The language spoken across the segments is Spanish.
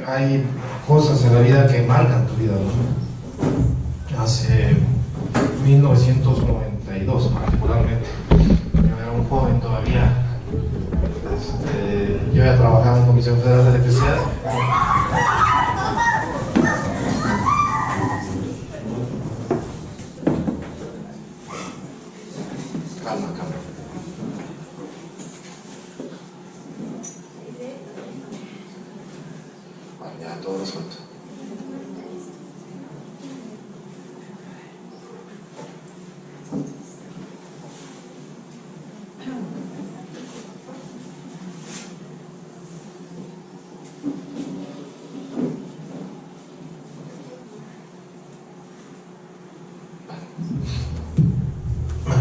hay cosas en la vida que marcan tu vida, ¿no? Hace 1992 particularmente, yo era un joven todavía, yo ya trabajaba en Comisión Federal de Electricidad. Calma. Bueno, ya todo resuelto.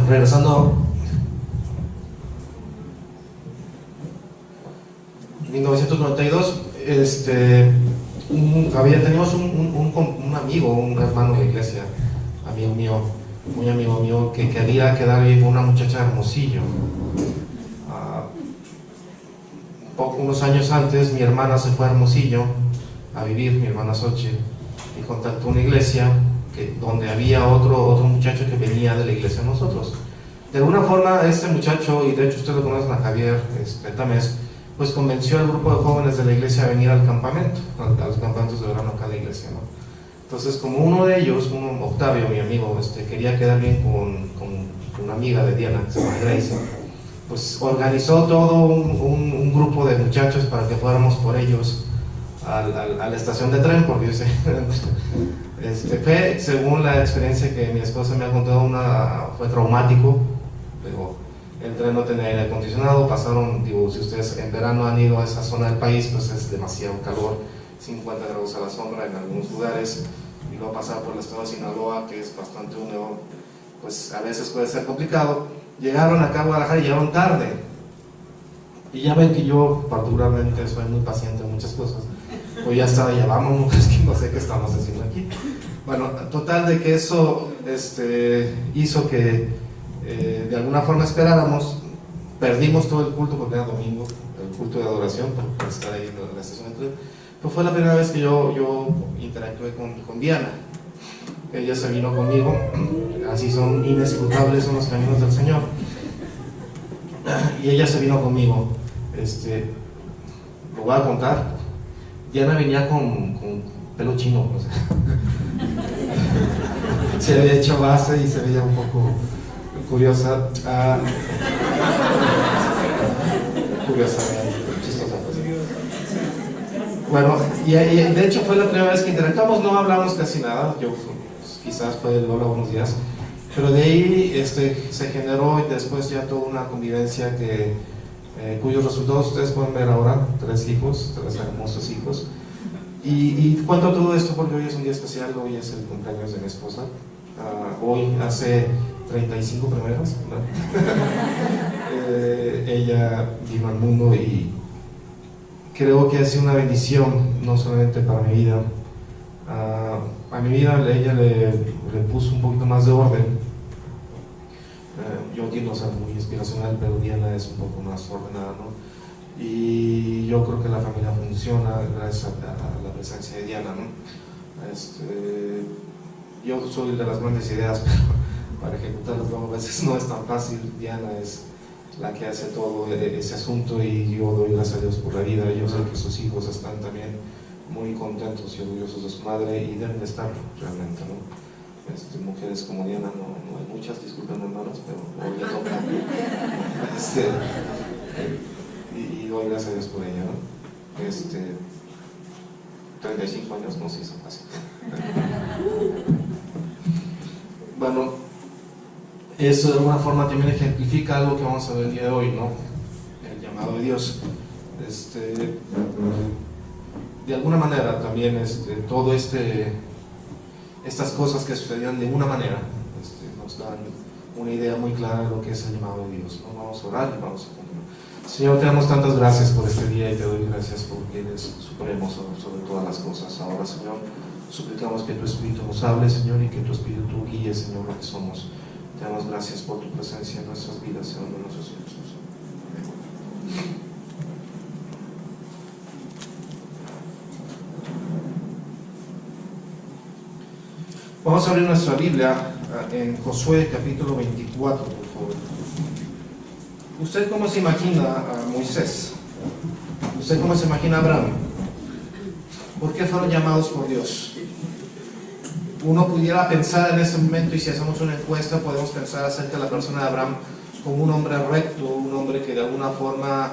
Regresando, 1992, teníamos un amigo, un hermano de la iglesia, amigo mío, muy amigo mío, que quería quedar bien con una muchacha de Hermosillo. Unos años antes, mi hermana se fue a Hermosillo a vivir, mi hermana Xochitl, y contactó una iglesia donde había otro muchacho que venía de la iglesia de nosotros. De alguna forma, este muchacho, y de hecho ustedes lo conocen, a Javier Tamés, pues convenció al grupo de jóvenes de la iglesia a venir al campamento, a los campamentos de verano acá en la iglesia, ¿no? Entonces, como uno de ellos, Octavio, mi amigo, quería quedar bien con una amiga de Diana, que se llama Grace, pues organizó todo un grupo de muchachos para que fuéramos por ellos a la estación de tren, porque fue, según la experiencia que mi esposa me ha contado, fue traumático. Pero el tren no tenía aire acondicionado, pasaron, si ustedes en verano han ido a esa zona del país, pues es demasiado calor, 50 grados a la sombra en algunos lugares, y luego pasar por el estado de Sinaloa, que es bastante húmedo, pues a veces puede ser complicado. Llegaron acá a Guadalajara y llegaron tarde, y ya ven que yo particularmente soy muy paciente en muchas cosas, pues ya estaba, ya vámonos, es que no sé qué estamos haciendo aquí. Bueno, total de que eso hizo que de alguna forma esperáramos, perdimos todo el culto porque era domingo, el culto de adoración, por estar ahí en la estación de tren. Pero fue la primera vez que yo interactué con Diana. Ella se vino conmigo, así son inescrutables son los caminos del Señor, y ella se vino conmigo. Lo voy a contar. Diana venía con pelo chino, o sea, se había hecho base y se veía un poco curiosa, chistosa. Bueno, y de hecho fue la primera vez que interactuamos, no hablamos casi nada, yo pues, quizás fue el hola, buenos días, pero de ahí se generó después ya toda una convivencia cuyos resultados ustedes pueden ver ahora, 3 hermosos hijos. Y cuento todo esto porque hoy es un día especial, hoy es el cumpleaños de mi esposa. Hoy hace 35 primeras, ¿no? Ella vino al mundo y creo que ha sido una bendición, no solamente para mi vida. A mi vida ella le puso un poquito más de orden. Yo quiero ser muy inspiracional, pero Diana es un poco más ordenada, ¿no? Y yo creo que la familia funciona gracias a la presencia de Diana, ¿no? Yo soy de las grandes ideas, pero para ejecutarlas a veces no es tan fácil. Diana es la que hace todo ese asunto y yo doy gracias a Dios por la vida. Yo sé que sus hijos están también muy contentos y orgullosos de su madre y deben de estar realmente, ¿no? Mujeres como Diana no hay muchas, disculpen hermanos, pero hoy le toca. Y doy gracias a Dios por ella, ¿no? 35 años no se hizo fácil. Bueno, eso de alguna forma también ejemplifica algo que vamos a ver el día de hoy, ¿no? El llamado de Dios. De alguna manera también todo estas cosas que sucedían de una manera nos dan una idea muy clara de lo que es el llamado de Dios, ¿no? Vamos a orar y vamos a continuar. Señor, te damos tantas gracias por este día y te doy gracias porque eres supremo sobre todas las cosas. Ahora, Señor, suplicamos que tu Espíritu nos hable, Señor, y que tu Espíritu guíe, Señor, lo que somos. Te damos gracias por tu presencia en nuestras vidas, Señor, de nuestros hijos. Vamos a abrir nuestra Biblia en Josué capítulo 24, por favor. ¿Usted cómo se imagina a Moisés? ¿Usted cómo se imagina a Abraham? ¿Por qué fueron llamados por Dios? Uno pudiera pensar en este momento, y si hacemos una encuesta podemos pensar acerca de la persona de Abraham como un hombre recto, un hombre que de alguna forma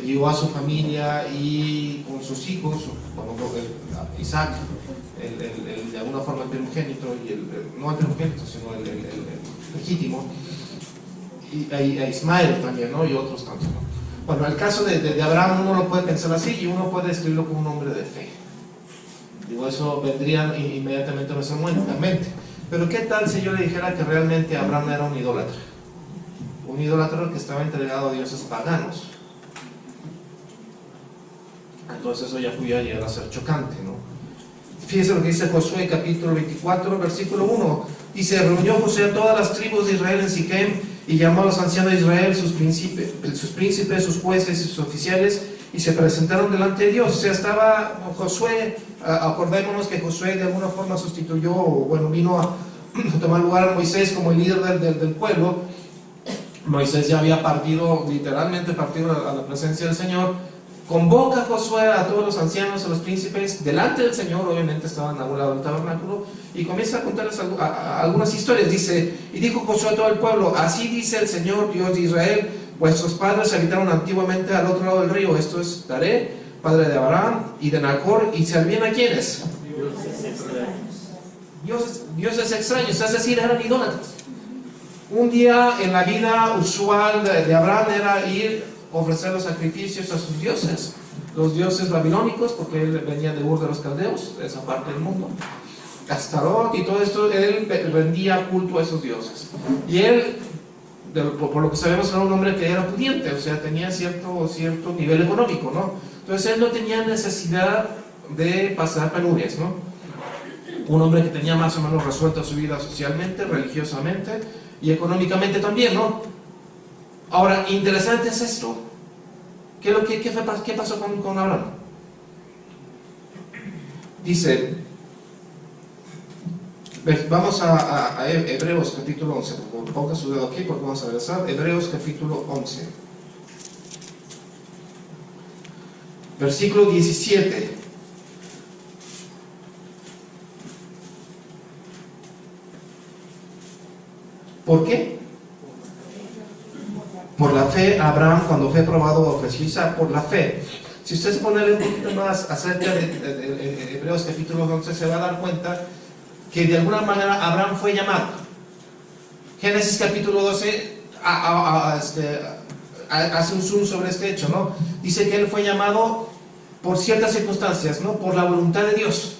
guió a su familia y con sus hijos, Isaac, de alguna forma el primogénito, no el primogénito, sino el legítimo, y a Ismael también, ¿no? Y otros tantos, ¿no? Bueno, el caso de Abraham uno lo puede pensar así y uno puede describirlo como un hombre de fe. Digo, eso vendría inmediatamente a nuestra mente. Pero ¿qué tal si yo le dijera que realmente Abraham era un idólatra? Un idólatra que estaba entregado a dioses paganos. Entonces eso ya podía llegar a ser chocante, ¿no? Fíjese lo que dice Josué capítulo 24, versículo 1. Dice: reunió Josué a todas las tribus de Israel en Siquem y llamó a los ancianos de Israel, sus príncipes, sus jueces y sus oficiales, y se presentaron delante de Dios. O sea, estaba Josué, acordémonos que Josué de alguna forma sustituyó, o bueno, vino a tomar lugar a Moisés como el líder del pueblo. Moisés ya había literalmente partido a la presencia del Señor. Convoca a Josué a todos los ancianos, a los príncipes, delante del Señor, obviamente estaban a un lado del tabernáculo, y comienza a contarles algunas historias. Dice: y dijo Josué a todo el pueblo: así dice el Señor, Dios de Israel, vuestros padres habitaron antiguamente al otro lado del río, esto es Taré, padre de Abraham y de Nacor, y servían a ¿quiénes? Dioses extraños, es decir, eran idólatras. Un día en la vida usual de Abraham era ir ofrecer los sacrificios a sus dioses, los dioses babilónicos, porque él venía de Ur de los Caldeos, de esa parte del mundo, Astarot y todo esto. Él rendía culto a esos dioses, y él, por lo que sabemos, era un hombre que era pudiente, o sea, tenía cierto nivel económico, ¿no? Entonces él no tenía necesidad de pasar penurias, ¿no? Un hombre que tenía más o menos resuelta su vida socialmente, religiosamente y económicamente también, ¿no? Ahora, interesante es esto. ¿Qué pasó con Abraham? Dice, vamos a Hebreos capítulo 11. Ponga su dedo aquí porque vamos a regresar. Hebreos capítulo 11. Versículo 17. ¿Por qué? Por la fe, Abraham, cuando fue probado, ofreció Isaac por la fe. Si usted se pone un poquito más acerca de Hebreos capítulo 11, se va a dar cuenta que de alguna manera Abraham fue llamado. Génesis capítulo 12 hace un zoom sobre este hecho, ¿no? Dice que él fue llamado por ciertas circunstancias, ¿no? Por la voluntad de Dios.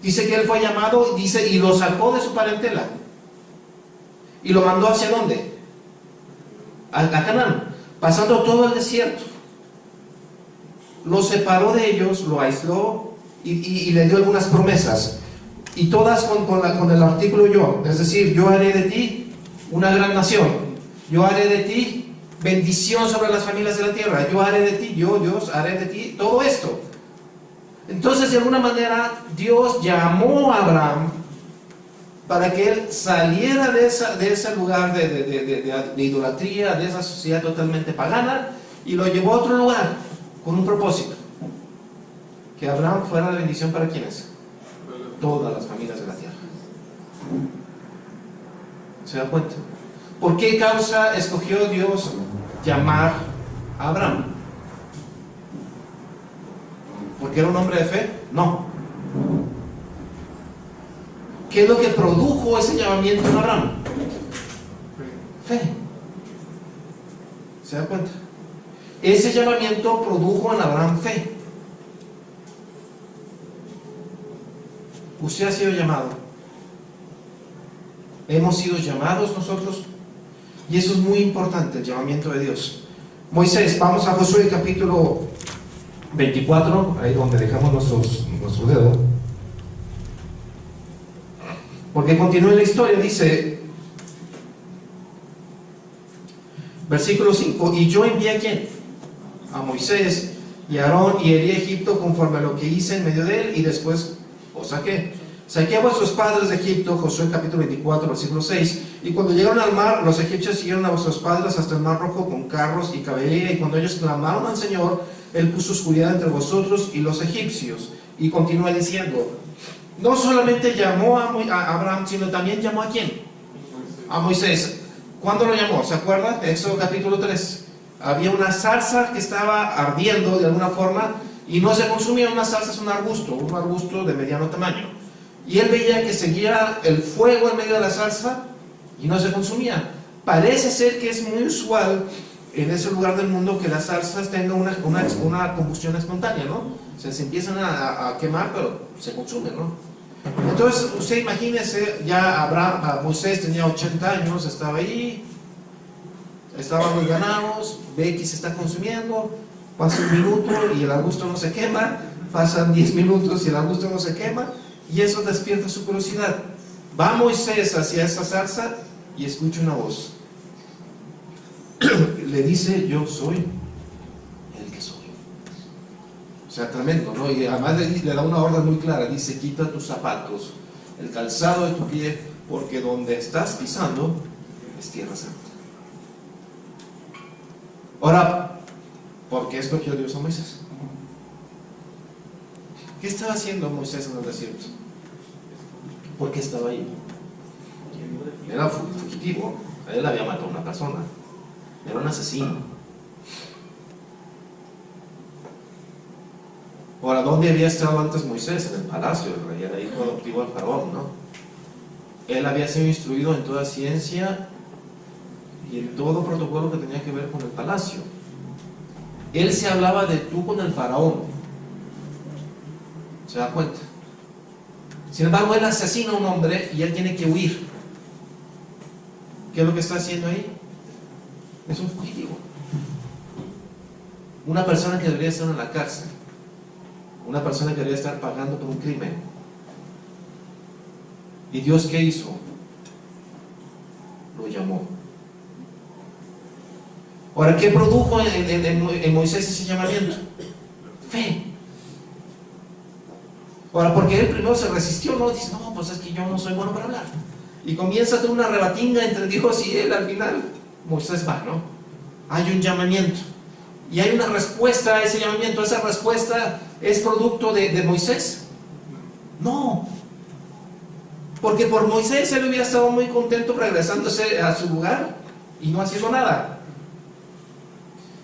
Dice que él fue llamado, dice, y lo sacó de su parentela. ¿Y lo mandó hacia dónde? A Canaán, pasando todo el desierto. Lo separó de ellos, lo aisló y le dio algunas promesas, y todas con el artículo yo, es decir, yo haré de ti una gran nación, yo haré de ti bendición sobre las familias de la tierra, yo haré de ti, Dios haré de ti todo esto. Entonces, de alguna manera, Dios llamó a Abraham para que él saliera de ese lugar de idolatría, de esa sociedad totalmente pagana, y lo llevó a otro lugar con un propósito: que Abraham fuera la bendición para ¿quiénes? Todas las familias de la tierra. ¿Se da cuenta? ¿Por qué causa escogió Dios llamar a Abraham? ¿Porque era un hombre de fe? No. ¿Qué es lo que produjo ese llamamiento en Abraham? Fe. ¿Se da cuenta? Ese llamamiento produjo en Abraham fe. Usted ha sido llamado. Hemos sido llamados nosotros, y eso es muy importante, el llamamiento de Dios. Moisés, vamos a Josué capítulo 24, ahí donde dejamos nuestro dedo, porque continúa la historia. Dice, versículo 5: y yo envié ¿a quién? A Moisés y a Aarón, y herí a Egipto conforme a lo que hice en medio de él, y después os saqué. Saqué a vuestros padres de Egipto, Josué capítulo 24, versículo 6. Y cuando llegaron al mar, los egipcios siguieron a vuestros padres hasta el mar rojo con carros y caballería. Y cuando ellos clamaron al Señor, Él puso oscuridad entre vosotros y los egipcios. Y continúa diciendo, no solamente llamó a Abraham, sino también llamó ¿a quién? A Moisés. ¿Cuándo lo llamó? ¿Se acuerda? Éxodo capítulo 3. Había una zarza que estaba ardiendo de alguna forma y no se consumía. Una zarza es un arbusto de mediano tamaño. Y él veía que seguía el fuego en medio de la zarza y no se consumía. Parece ser que es muy usual en ese lugar del mundo que las zarzas tengan una combustión espontánea, ¿no? O sea, se empiezan a quemar, pero se consumen, ¿no? Entonces, usted imagínese, ya Moisés tenía 80 años, estaba ahí, estaban los ganados, ve que se está consumiendo, pasa un minuto y el arbusto no se quema, pasan 10 minutos y el arbusto no se quema, y eso despierta su curiosidad. Va Moisés hacia esa zarza y escucha una voz. Le dice, yo soy el que soy. O sea, tremendo, ¿no? Y además le da una orden muy clara, dice, quita tus zapatos, el calzado de tu pie, porque donde estás pisando es tierra santa. Ahora, ¿por qué escogió Dios a Moisés? ¿Qué estaba haciendo Moisés en el desierto? ¿Por qué estaba ahí? Era fugitivo, él había matado a una persona, era un asesino. Ahora, ¿dónde había estado antes Moisés? En el palacio del rey, era hijo adoptivo del faraón, ¿no? Él había sido instruido en toda ciencia y en todo protocolo que tenía que ver con el palacio. Él se hablaba de tú con el faraón. ¿Se da cuenta? Sin embargo, él asesina a un hombre y él tiene que huir. ¿Qué es lo que está haciendo ahí? Es un fugitivo. Una persona que debería estar en la cárcel. Una persona que debería estar pagando por un crimen. ¿Y Dios qué hizo? Lo llamó. Ahora, ¿qué produjo en Moisés ese llamamiento? Fe. Ahora, porque él primero se resistió, ¿no? Dice, no, pues es que yo no soy bueno para hablar. Y comienza a tener una rebatinga entre Dios y él. Al final, Moisés va, ¿no? Hay un llamamiento. Y hay una respuesta a ese llamamiento. ¿Esa respuesta es producto de Moisés? No. Porque por Moisés él hubiera estado muy contento regresándose a su lugar y no haciendo nada.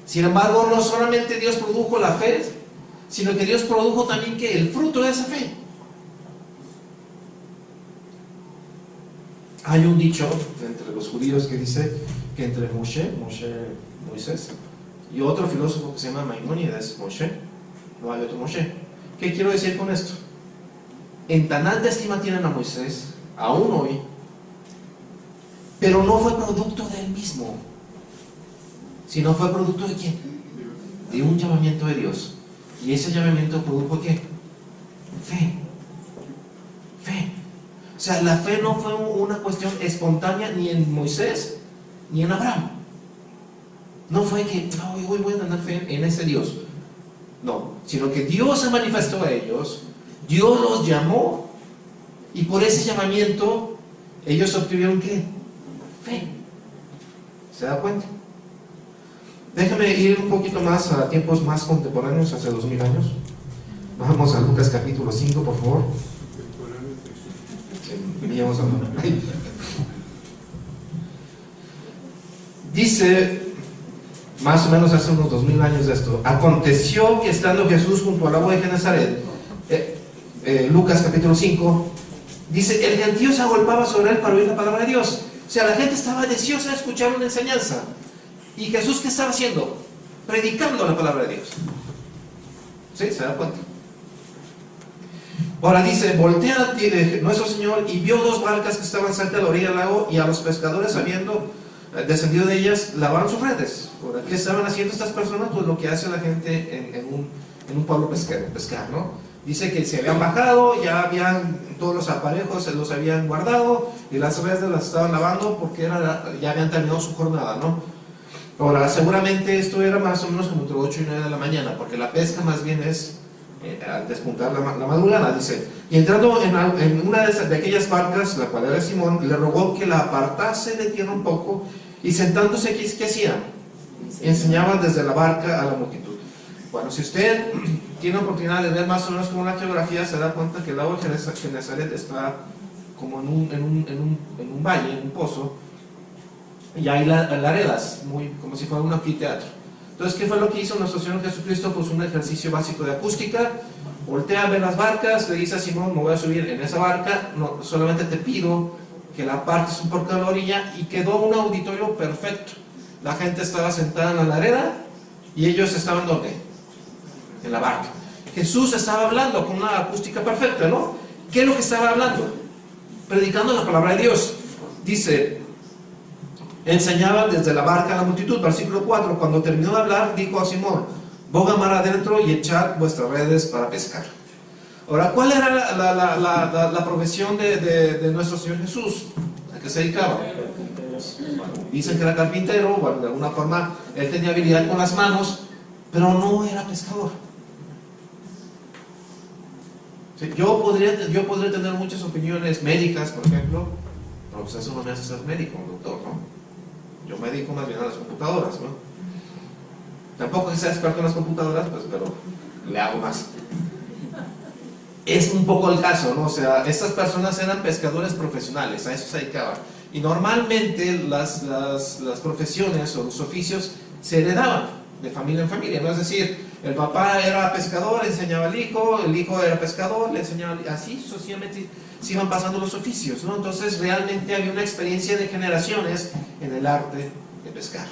Sin embargo, no solamente Dios produjo la fe, sino que Dios produjo también ¿qué? El fruto de esa fe. Hay un dicho entre los judíos que dice que entre Moisés y otro filósofo que se llama Maimónides, Moshe, no hay otro Moshe. ¿Qué quiero decir con esto? En tan alta estima tienen a Moisés, aún hoy, pero no fue producto de él mismo, sino fue producto de ¿quién? De un llamamiento de Dios. Y ese llamamiento produjo ¿qué? Fe. Fe. O sea, la fe no fue una cuestión espontánea ni en Moisés ni en Abraham. No fue que, no, hoy voy a tener fe en ese Dios. No, sino que Dios se manifestó a ellos, Dios los llamó, y por ese llamamiento ellos obtuvieron ¿qué? Fe. ¿Se da cuenta? Déjame ir un poquito más a tiempos más contemporáneos, hace 2000 años. Vamos a Lucas capítulo 5, por favor. Dice, más o menos hace unos 2000 años de esto, aconteció que estando Jesús junto al agua de Genezaret, Lucas capítulo 5, dice, el gentío se agolpaba sobre él para oír la palabra de Dios. O sea, la gente estaba deseosa de escuchar una enseñanza. ¿Y Jesús qué estaba haciendo? Predicando la palabra de Dios. ¿Sí? ¿Se da cuenta? Ahora dice, voltea nuestro Señor y vio dos barcas que estaban cerca de la orilla del lago, y a los pescadores, habiendo descendido de ellas, lavaban sus redes. Ahora, ¿qué estaban haciendo estas personas? Pues lo que hace la gente en un pueblo pesquero, pescar, ¿no? Dice que se habían bajado, ya habían todos los aparejos, se los habían guardado, y las redes las estaban lavando porque ya habían terminado su jornada, ¿no? Ahora, seguramente esto era más o menos como entre 8 y 9 de la mañana, porque la pesca más bien es al despuntar la madrugada, dice, y entrando en una de aquellas barcas, la cual era Simón, le rogó que la apartase de tierra un poco, y sentándose aquí, ¿qué hacía? Enseñaba desde la barca a la multitud. Bueno, si usted tiene oportunidad de ver más o menos como la geografía, se da cuenta que el lago de Genesaret está como en un valle, en un pozo, y hay laredas, como si fuera un anfiteatro. Entonces, ¿qué fue lo que hizo nuestro Señor Jesucristo? Pues un ejercicio básico de acústica. Voltea a ver las barcas, le dice a Simón, me voy a subir en esa barca, no, solamente te pido que la apartes un poco de la orilla, y quedó un auditorio perfecto. La gente estaba sentada en la lareda y ellos estaban ¿dónde? En la barca. Jesús estaba hablando con una acústica perfecta, ¿no? ¿Qué es lo que estaba hablando? Predicando la palabra de Dios. Dice, enseñaba desde la barca a la multitud. Versículo 4, cuando terminó de hablar, dijo a Simón, boga mar adentro y echad vuestras redes para pescar. Ahora, ¿cuál era la profesión de nuestro Señor Jesús? ¿A qué se dedicaba? Dicen que era carpintero, bueno, de alguna forma él tenía habilidad con las manos, pero no era pescador. Sí, yo podría tener muchas opiniones médicas, por ejemplo, pero pues eso no me hace ser médico, doctor, ¿no? Yo me dedico más bien a las computadoras, ¿no? Tampoco que sea experto en las computadoras, pues, pero le hago más. Es un poco el caso, ¿no? O sea, estas personas eran pescadores profesionales, a eso se dedicaban. Y normalmente las profesiones o los oficios se heredaban de familia en familia, ¿no? Es decir, el papá era pescador, le enseñaba al hijo, el hijo era pescador, le enseñaba, así sucesivamente se iban pasando los oficios, ¿no? Entonces realmente había una experiencia de generaciones en el arte de pescar.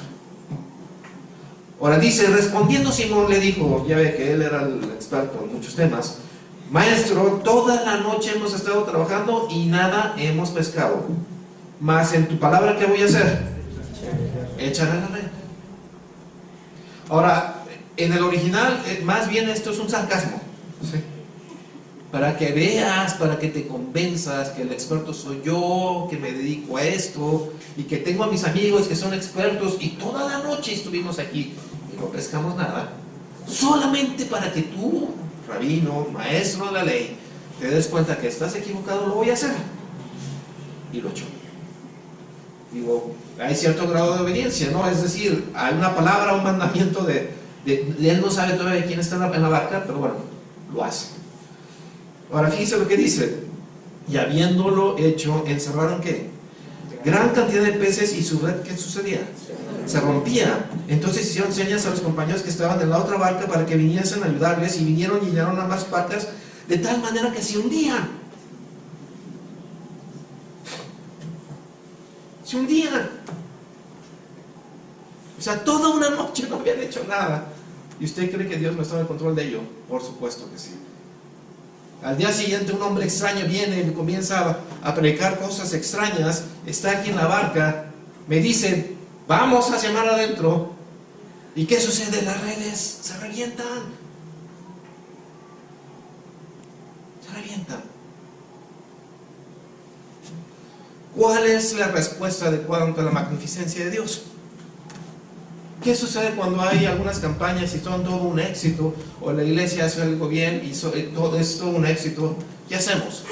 Ahora dice, respondiendo Simón le dijo, ya ve que él era el experto en muchos temas, maestro, toda la noche hemos estado trabajando y nada hemos pescado. Mas en tu palabra, ¿qué voy a hacer? Echaré la red. Ahora, en el original, más bien esto es un sarcasmo, ¿sí? Para que veas, para que te convenzas que el experto soy yo, que me dedico a esto, y que tengo a mis amigos que son expertos, y toda la noche estuvimos aquí y no pescamos nada, solamente para que tú, rabino, maestro de la ley, te des cuenta que estás equivocado, lo voy a hacer. Y lo echó. Digo, hay cierto grado de obediencia, ¿no? Es decir, hay una palabra, un mandamiento de él no sabe todavía quién está en la barca, pero bueno, lo hace. Ahora fíjense lo que dice, y habiéndolo hecho, encerraron ¿qué? Gran cantidad de peces, y su red, ¿qué sucedía? Se rompía. Entonces hicieron señas a los compañeros que estaban en la otra barca para que viniesen a ayudarles, y vinieron y llenaron ambas barcas de tal manera que se hundían. Se hundían. O sea, toda una noche no habían hecho nada. ¿Y usted cree que Dios no estaba en control de ello? Por supuesto que sí. Al día siguiente un hombre extraño viene y comienza a predicar cosas extrañas. Está aquí en la barca. Me dice, vamos hacia mar adentro. ¿Y qué sucede? Las redes se revientan. Se revientan. ¿Cuál es la respuesta adecuada ante la magnificencia de Dios? ¿Qué sucede cuando hay algunas campañas y son todo un éxito, o la iglesia hace algo bien y todo es todo un éxito? ¿Qué hacemos?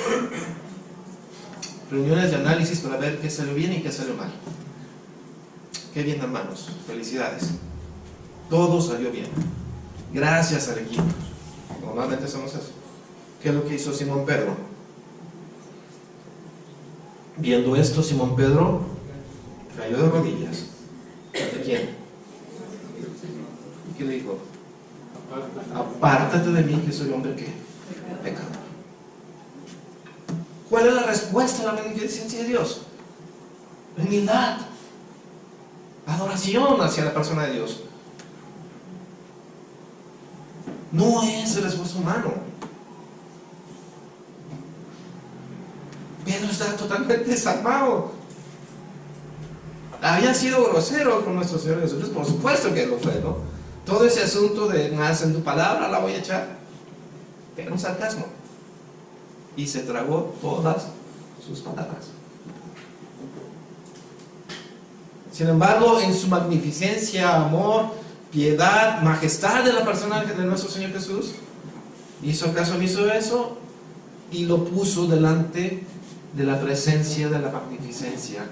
Reuniones de análisis para ver qué salió bien y qué salió mal. Qué bien, hermanos, felicidades. Todo salió bien, gracias al equipo. Normalmente hacemos eso. ¿Qué es lo que hizo Simón Pedro? Viendo esto, Simón Pedro cayó de rodillas. ¿De quién? ¿Qué le dijo? Apártate de mí, que soy hombre que pecador. ¿Cuál es la respuesta a la magnificencia de Dios? Humildad, adoración hacia la persona de Dios. No es el esfuerzo humano. Pedro está totalmente desarmado. Había sido grosero con nuestro Señor Jesús, por supuesto que lo fue, ¿no? Todo ese asunto de más en tu palabra la voy a echar, era un sarcasmo. Y se tragó todas sus palabras. Sin embargo, en su magnificencia, amor, piedad, majestad de la persona de nuestro Señor Jesús, Hizo caso omiso de eso y lo puso delante de la presencia de la magnificencia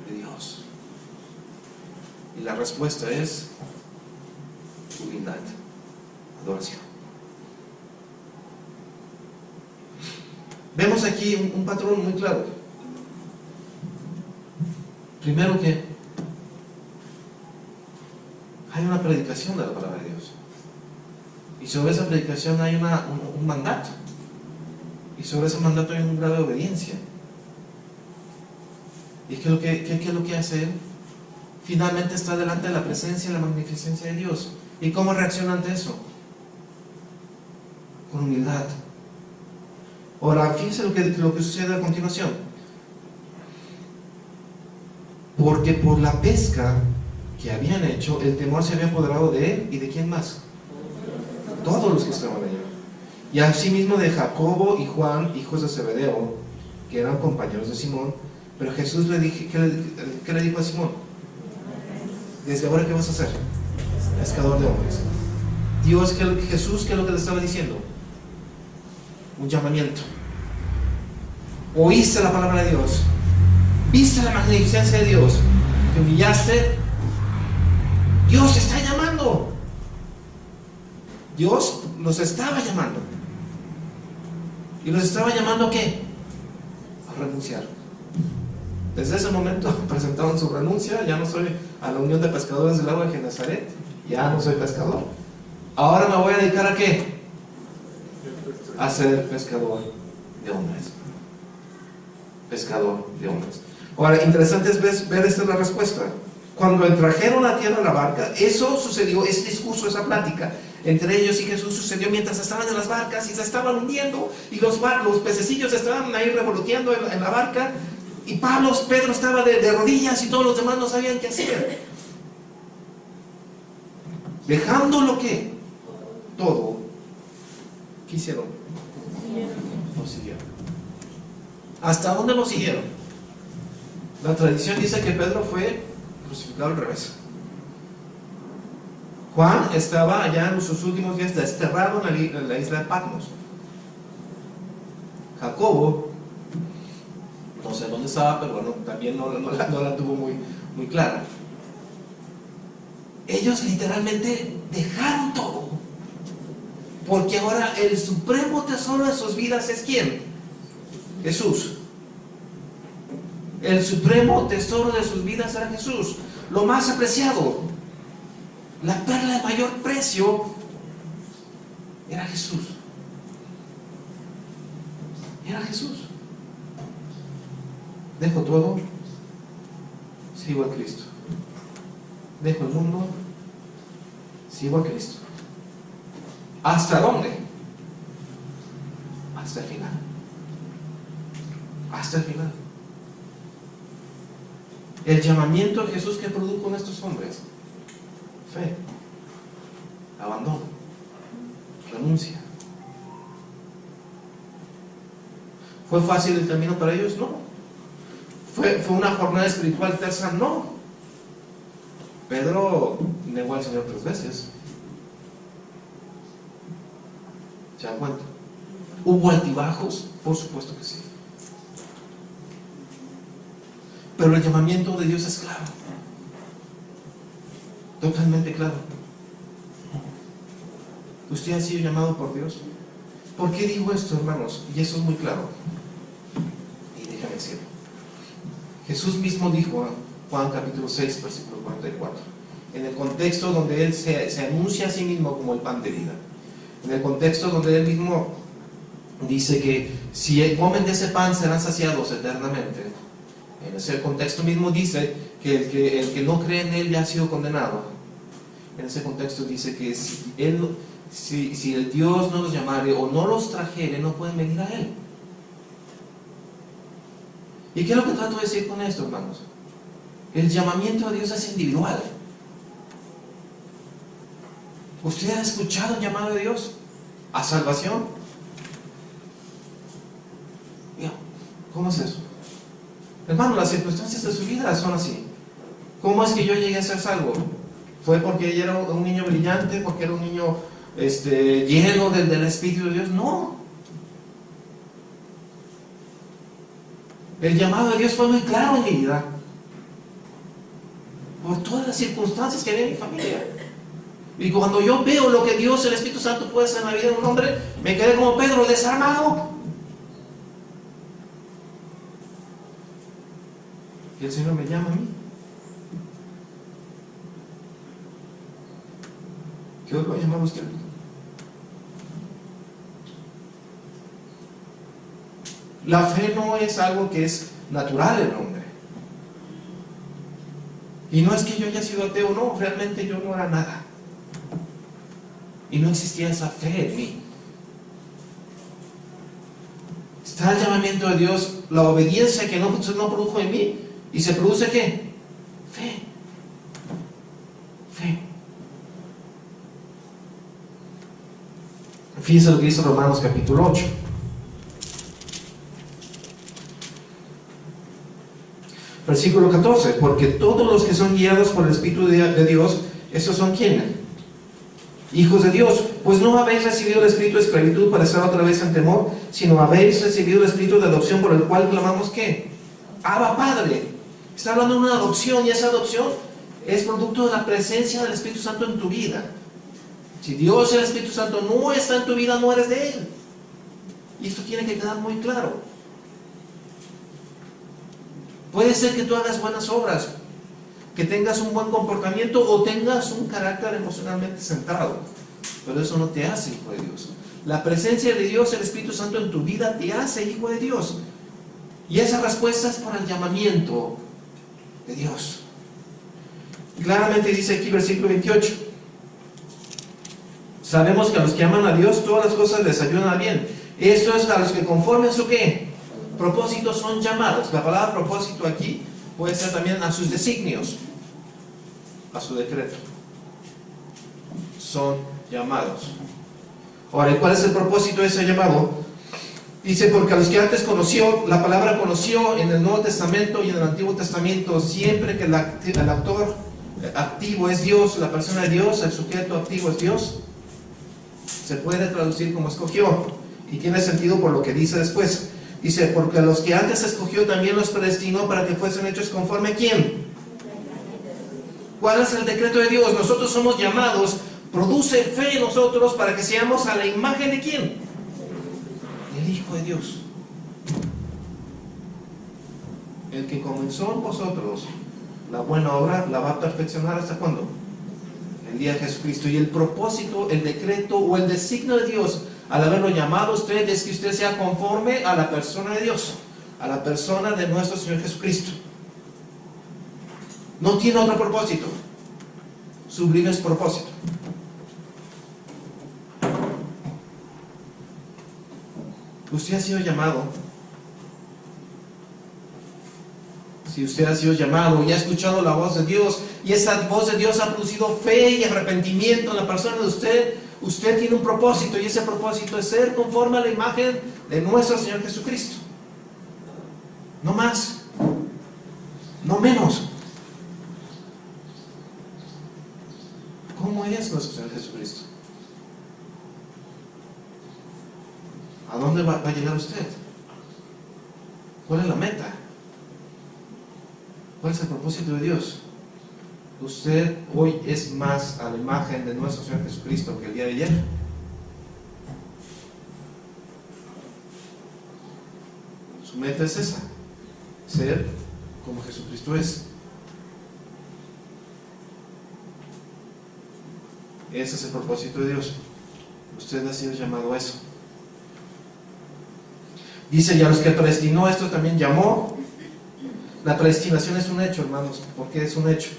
de Dios. Y la respuesta es humildad, adoración. Vemos aquí un patrón muy claro. Primero que hay una predicación de la palabra de Dios. Y sobre esa predicación hay un mandato. Y sobre ese mandato hay un grado de obediencia. ¿Y qué es lo que hace él? Finalmente está delante de la presencia y la magnificencia de Dios. ¿Y cómo reacciona ante eso? Con humildad. Ahora, fíjense lo que sucede a continuación. Porque por la pesca que habían hecho, el temor se había apoderado de él y de quién más. Todos los que estaban allá. Y asimismo de Jacobo y Juan, hijos de Zebedeo, que eran compañeros de Simón. Pero Jesús le dijo, ¿qué le dijo a Simón? Desde ahora, ¿qué vas a hacer? Pescador de hombres. Jesús, ¿qué es lo que le estaba diciendo? Un llamamiento. Oíste la palabra de Dios, viste la magnificencia de Dios, te humillaste. Dios te está llamando. Dios los estaba llamando. ¿Y los estaba llamando a qué? A renunciar. Desde ese momento presentaron su renuncia. Ya no soy a la Unión de Pescadores del Agua de Genezaret, ya no soy pescador. Ahora me voy a dedicar a qué? A ser pescador de hombres. Pescador de hombres. Ahora, interesante es ver esta es la respuesta. Cuando trajeron a tierra la barca, eso sucedió, ese discurso, esa plática entre ellos y Jesús sucedió mientras estaban en las barcas y se estaban hundiendo y los pececillos estaban ahí revoloteando en la barca y Pedro estaba de rodillas y todos los demás no sabían qué hacer. Dejando lo que todo, ¿qué hicieron? Lo siguieron. ¿Hasta dónde lo siguieron? La tradición dice que Pedro fue crucificado al revés. Juan estaba allá en sus últimos días desterrado en la isla de Patmos. Jacobo, no sé dónde estaba, pero bueno, también no la tuvo muy clara. Ellos literalmente dejaron todo, porque ahora el supremo tesoro de sus vidas es ¿quién? Jesús. El supremo tesoro de sus vidas era Jesús, lo más apreciado, la perla de mayor precio era Jesús. Era Jesús. Dejo todo, sigo a Cristo. Dejo el mundo, sigo a Cristo. ¿Hasta dónde? Hasta el final. Hasta el final. El llamamiento de Jesús que produjo en estos hombres: fe, abandono, renuncia. ¿Fue fácil el camino para ellos? No. ¿Fue una jornada espiritual tersa? No. Pedro negó al Señor 3 veces. ¿Se dan cuenta? ¿Hubo altibajos? Por supuesto que sí. Pero el llamamiento de Dios es claro. Totalmente claro. ¿Usted ha sido llamado por Dios? ¿Por qué digo esto, hermanos? Y eso es muy claro. Y déjame decirlo. Jesús mismo dijo a Juan capítulo 6, versículo 44, en el contexto donde Él se anuncia a sí mismo como el pan de vida, en el contexto donde Él mismo dice que si comen de ese pan serán saciados eternamente. En ese contexto mismo dice que el que no cree en Él ya ha sido condenado. En ese contexto dice que si el Dios no los llamare o no los trajere, no pueden venir a Él. ¿Y qué es lo que trato de decir con esto, hermanos? El llamamiento a Dios es individual. ¿Usted ha escuchado el llamado de Dios a salvación? ¿Cómo es eso? Hermano, las circunstancias de su vida son así. ¿Cómo es que yo llegué a ser salvo? ¿Fue porque ella era un niño brillante? ¿Porque era un niño lleno del Espíritu de Dios. No. El llamado de Dios fue muy claro en mi vida, por todas las circunstancias que había en mi familia. Y cuando yo veo lo que Dios, el Espíritu Santo, puede hacer en la vida de un hombre, me quedé como Pedro, desarmado. Y el Señor me llama a mí. ¿Qué os lo ha llamado usted? La fe no es algo que es natural en el hombre. Y no es que yo haya sido ateo, no, realmente yo no era nada. Y no existía esa fe en mí. Está el llamamiento de Dios, la obediencia que no produjo en mí. ¿Y se produce qué? Fe. Fe. Fíjense lo que dice Romanos capítulo 8. Versículo 14. Porque todos los que son guiados por el Espíritu de Dios, ¿estos son quiénes? Hijos de Dios. Pues no habéis recibido el espíritu de esclavitud para estar otra vez en temor, sino habéis recibido el espíritu de adopción, por el cual clamamos ¿qué? Abba, Padre. Está hablando de una adopción, y esa adopción es producto de la presencia del Espíritu Santo en tu vida. Si Dios, el Espíritu Santo, no está en tu vida, no eres de Él. Y esto tiene que quedar muy claro. Puede ser que tú hagas buenas obras, que tengas un buen comportamiento o tengas un carácter emocionalmente centrado, pero eso no te hace hijo de Dios. La presencia de Dios, el Espíritu Santo en tu vida, te hace hijo de Dios. Y esa respuesta es por el llamamiento de Dios. Claramente dice aquí versículo 28. Sabemos que a los que aman a Dios todas las cosas les ayudan a bien. Esto es a los que conforme a su ¿qué? Propósito son llamados. La palabra propósito aquí puede ser también a sus designios, a su decreto. Son llamados. Ahora, ¿cuál es el propósito de ese llamado? Dice, porque a los que antes conoció, la palabra conoció en el Nuevo Testamento y en el Antiguo Testamento, siempre que el actor activo es Dios, la persona de Dios, el sujeto activo es Dios, se puede traducir como escogió, y tiene sentido por lo que dice después. Dice, porque a los que antes escogió también los predestinó para que fuesen hechos conforme a ¿quién? ¿Cuál es el decreto de Dios? Nosotros somos llamados, produce fe en nosotros para que seamos a la imagen de ¿quién? El Hijo de Dios. El que comenzó en vosotros la buena obra la va a perfeccionar ¿hasta cuándo? El día de Jesucristo. Y el propósito, el decreto o el designio de Dios al haberlo llamado a usted es que usted sea conforme a la persona de Dios, a la persona de nuestro Señor Jesucristo. No tiene otro propósito. Sublime es propósito. Usted ha sido llamado. Si usted ha sido llamado y ha escuchado la voz de Dios, y esa voz de Dios ha producido fe y arrepentimiento en la persona de usted, usted tiene un propósito, y ese propósito es ser conforme a la imagen de nuestro Señor Jesucristo. No más, no menos. ¿Cómo es nuestro Señor Jesucristo? ¿A dónde va a llegar usted? ¿Cuál es la meta? ¿Cuál es el propósito de Dios? Usted hoy es más a la imagen de nuestro Señor Jesucristo que el día de ayer. Su meta es esa, ser como Jesucristo es. Ese es el propósito de Dios. Usted ha sido llamado a eso. Dice, y a los que predestinó, esto también llamó. La predestinación es un hecho, hermanos. ¿Por qué es un hecho?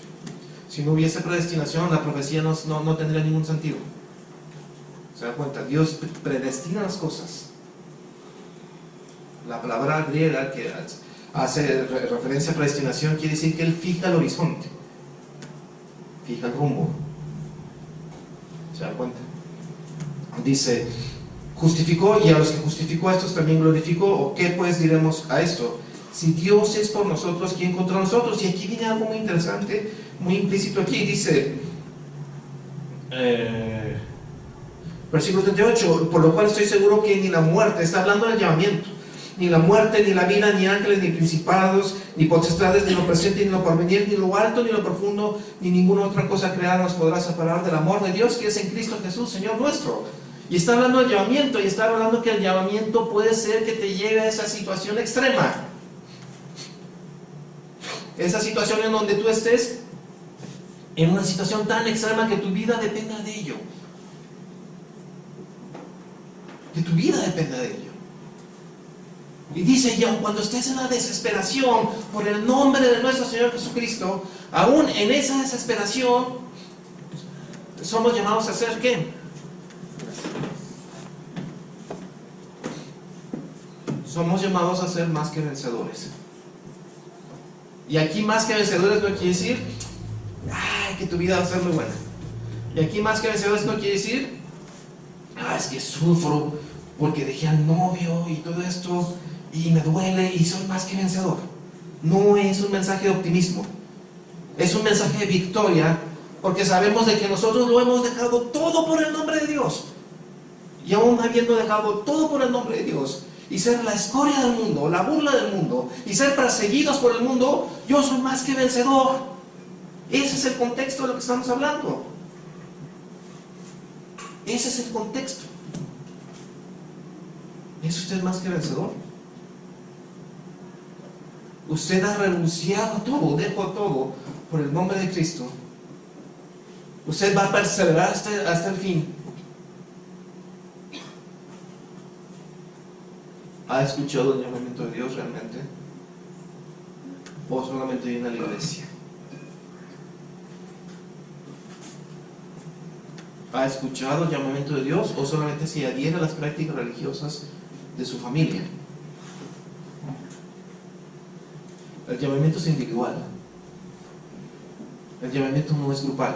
Si no hubiese predestinación, la profecía no tendría ningún sentido. ¿Se da cuenta? Dios predestina las cosas. La palabra griega que hace referencia a predestinación quiere decir que Él fija el horizonte, fija el rumbo. ¿Se da cuenta? Dice, justificó, y a los que justificó a estos también glorificó. ¿O qué pues diremos a esto? Si Dios es por nosotros, ¿quién contra nosotros? Y aquí viene algo muy interesante, muy implícito aquí. Dice, Versículo 38, por lo cual estoy seguro que ni la muerte, está hablando del llamamiento, ni la muerte, ni la vida, ni ángeles, ni principados, ni potestades, ni lo presente, ni lo porvenir, ni lo alto, ni lo profundo, ni ninguna otra cosa creada nos podrá separar del amor de Dios que es en Cristo Jesús, Señor nuestro. Y está hablando del llamamiento, y está hablando que el llamamiento puede ser que te lleve a esa situación extrema. Esa situación en donde tú estés en una situación tan extrema que tu vida dependa de ello. Que tu vida dependa de ello. Y dice, y aun cuando estés en la desesperación por el nombre de nuestro Señor Jesucristo, aún en esa desesperación, somos llamados a hacer ¿qué? Somos llamados a ser más que vencedores. Y aquí más que vencedores no quiere decir, ay, que tu vida va a ser muy buena. Y aquí más que vencedores no quiere decir, es que sufro porque dejé al novio y todo esto, y me duele y soy más que vencedor. No es un mensaje de optimismo, es un mensaje de victoria, porque sabemos de que nosotros lo hemos dejado todo por el nombre de Dios. Y aún habiendo dejado todo por el nombre de Dios, y ser la escoria del mundo, la burla del mundo, y ser perseguidos por el mundo, yo soy más que vencedor. Ese es el contexto de lo que estamos hablando. Ese es el contexto. ¿Es usted más que vencedor? Usted ha renunciado a todo, dejó todo por el nombre de Cristo. Usted va a perseverar hasta el fin. ¿Ha escuchado el llamamiento de Dios realmente? ¿O solamente viene a la iglesia? ¿Ha escuchado el llamamiento de Dios o solamente se adhiere a las prácticas religiosas de su familia? El llamamiento es individual. El llamamiento no es grupal.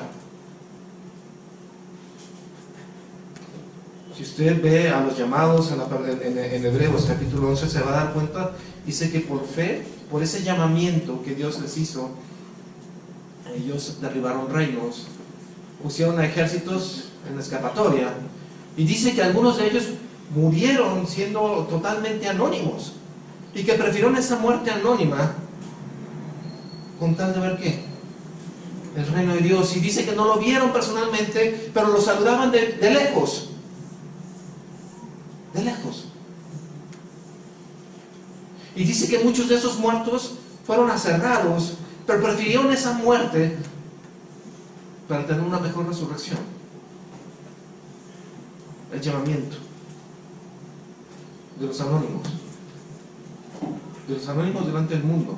Si usted ve a los llamados en Hebreos capítulo 11, se va a dar cuenta, dice que por fe, por ese llamamiento que Dios les hizo, ellos derribaron reinos, pusieron a ejércitos en escapatoria, y dice que algunos de ellos murieron siendo totalmente anónimos, y que prefirieron esa muerte anónima con tal de ver ¿qué? El reino de Dios. Y dice que no lo vieron personalmente, pero lo saludaban de lejos. De lejos. Y dice que muchos de esos muertos fueron aserrados, pero prefirieron esa muerte para tener una mejor resurrección. El llamamiento de los anónimos. De los anónimos delante del mundo.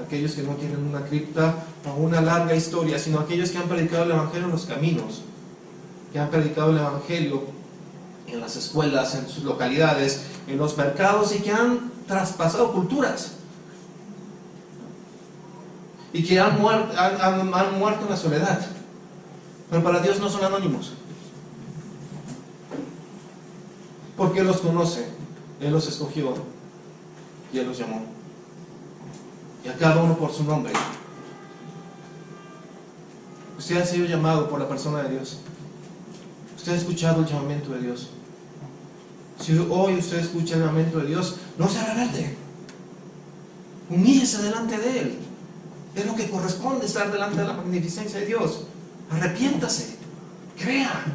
Aquellos que no tienen una cripta o una larga historia, sino aquellos que han predicado el Evangelio en los caminos, que han predicado el Evangelio en las escuelas, en sus localidades, en los mercados, y que han traspasado culturas y que han muerto en la soledad, pero para Dios no son anónimos, porque Él los conoce, Él los escogió y Él los llamó, y a cada uno por su nombre. Usted ha sido llamado por la persona de Dios. Usted ha escuchado el llamamiento de Dios. Si hoy usted escucha el llamamiento de Dios, no se rebelde. Humíllese delante de Él. Es lo que corresponde, estar delante de la magnificencia de Dios. Arrepiéntase. Crea.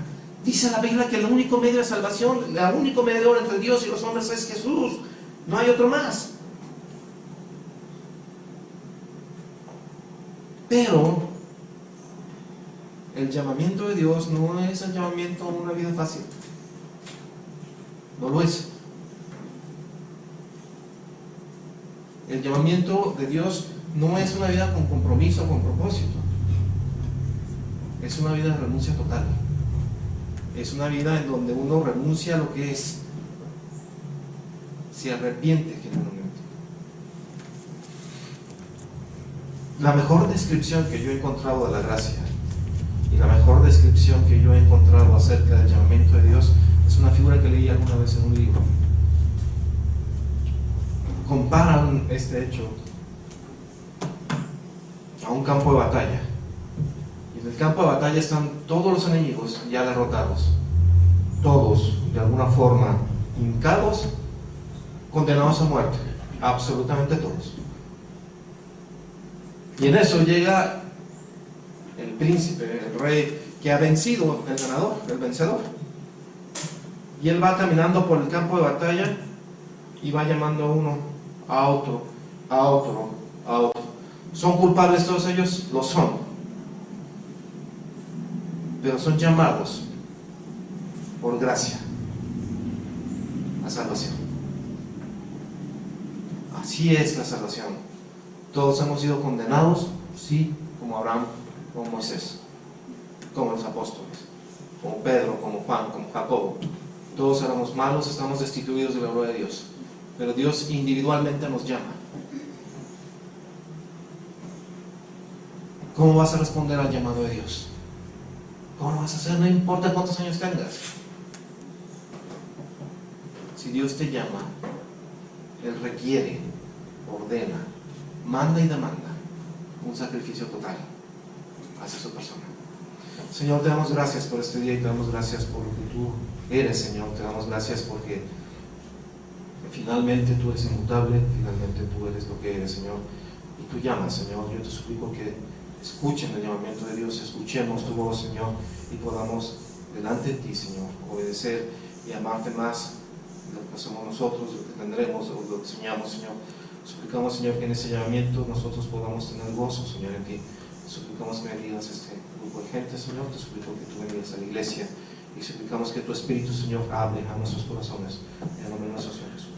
Dice la Biblia que el único medio de salvación, el único mediador entre Dios y los hombres es Jesús. No hay otro más. Pero el llamamiento de Dios no es el llamamiento a una vida fácil. No lo es. El llamamiento de Dios no es una vida con compromiso, con propósito. Es una vida de renuncia total. Es una vida en donde uno renuncia a lo que es. Se arrepiente genuinamente. La mejor descripción que yo he encontrado de la gracia y la mejor descripción que yo he encontrado acerca del llamamiento de Dios es una figura que leí alguna vez en un libro. Comparan este hecho a un campo de batalla. Y en el campo de batalla están todos los enemigos ya derrotados. alguna forma hincados, condenados a muerte, absolutamente todos. Y en eso llega el príncipe, el rey que ha vencido, el ganador, el vencedor. Y él va caminando por el campo de batalla y va llamando a uno, a otro, a otro, a otro. ¿Son culpables todos ellos? Lo son. Pero son llamados por gracia a salvación. Así es la salvación. Todos hemos sido condenados, sí, como Abraham, como Moisés, como los apóstoles, como Pedro, como Juan, como Jacobo. Todos éramos malos, estamos destituidos de la gloria de Dios, pero Dios individualmente nos llama. ¿Cómo vas a responder al llamado de Dios? ¿Cómo lo vas a hacer? No importa cuántos años tengas. Si Dios te llama, Él requiere, ordena, manda y demanda un sacrificio total hacia su persona. Señor, te damos gracias por este día y te damos gracias por lo que tú eres, Señor. Te damos gracias porque finalmente tú eres inmutable, finalmente tú eres lo que eres, Señor. Y tú llamas, Señor. Yo te suplico que escuchen el llamamiento de Dios, escuchemos tu voz, Señor, y podamos delante de ti, Señor, obedecer y amarte más de lo que somos nosotros, de lo que tendremos o lo que soñamos, Señor. Suplicamos, Señor, que en ese llamamiento nosotros podamos tener gozo, Señor, en ti. Suplicamos que bendigas este grupo de gente, Señor. Te suplico que tú bendigas a la iglesia y suplicamos que tu Espíritu, Señor, hable a nuestros corazones en el nombre de nuestro Señor Jesús.